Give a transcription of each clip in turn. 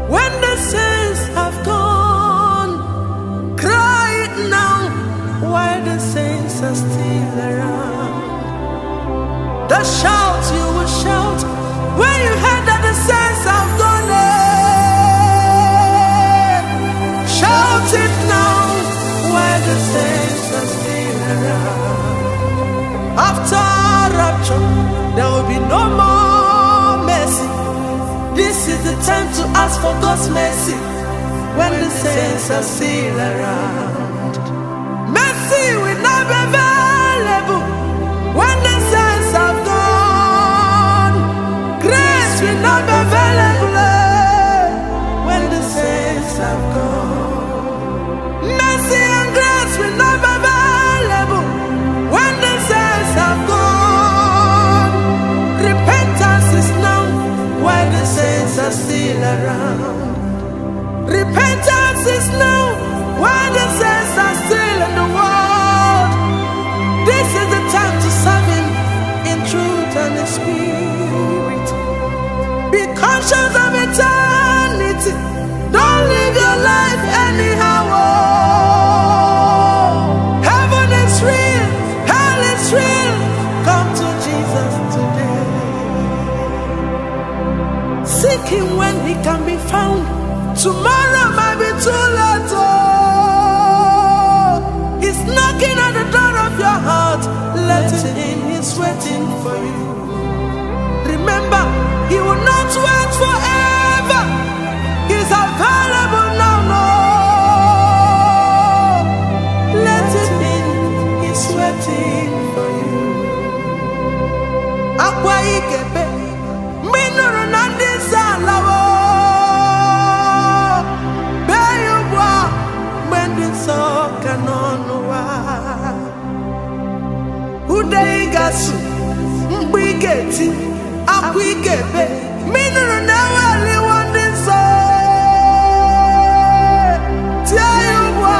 When the saints have gone, cry it now while the saints are still around. The shout you will shout when you heard that the saints have gone. Shout it now while the saints are still around. After rapture, there will be no more mercy. This is the time to ask for God's mercy when the saints are still around. Mercy will not be available when the saints have gone. Grace will not be available when the saints have gone. Mercy and grace will not be available when the saints have gone. Repentance is now while the saints are still around. Repentance is now while the saints are still in the world. This is the time to serve Him in truth and in spirit. Be conscious of eternity. Don't live your life anyhow. Heaven is real, hell is real. Come to Jesus today. Seek Him when He can be found. Tomorrow might be too late. He's knocking at the door of your heart. Let Him in, He's waiting for you. Remember, He will not wait forever. He's available now, no. Let Him in, He's waiting for you. Akwa ikebe, minuru nandi salawo. Beyubwa, mwendi soka nonuwa. Ude igasu, mbigeti, akwa ikebe, minuru nawali wandi so. Tiayubwa,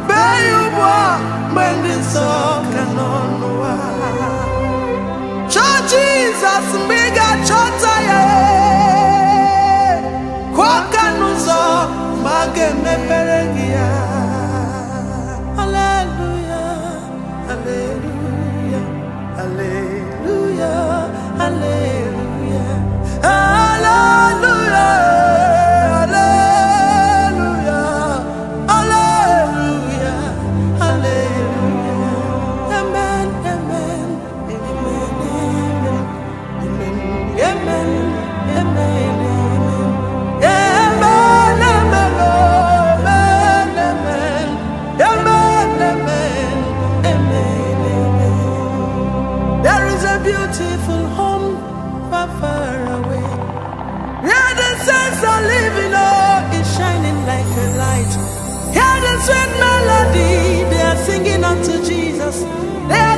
beyubwa, mwendi soka nonuwa. Jesus mbiga chota ye kwa kanuzo mage meperengia. Hallelujah, hallelujah, hallelujah, hallelujah, hallelujah, hallelujah, hallelujah, hallelujah. Amen, amen, amen, amen, amen, amen. There is a beautiful home far, far away, where the saints are living, oh, it's shining like a light. Hear the sweet melody, they are singing unto Jesus. They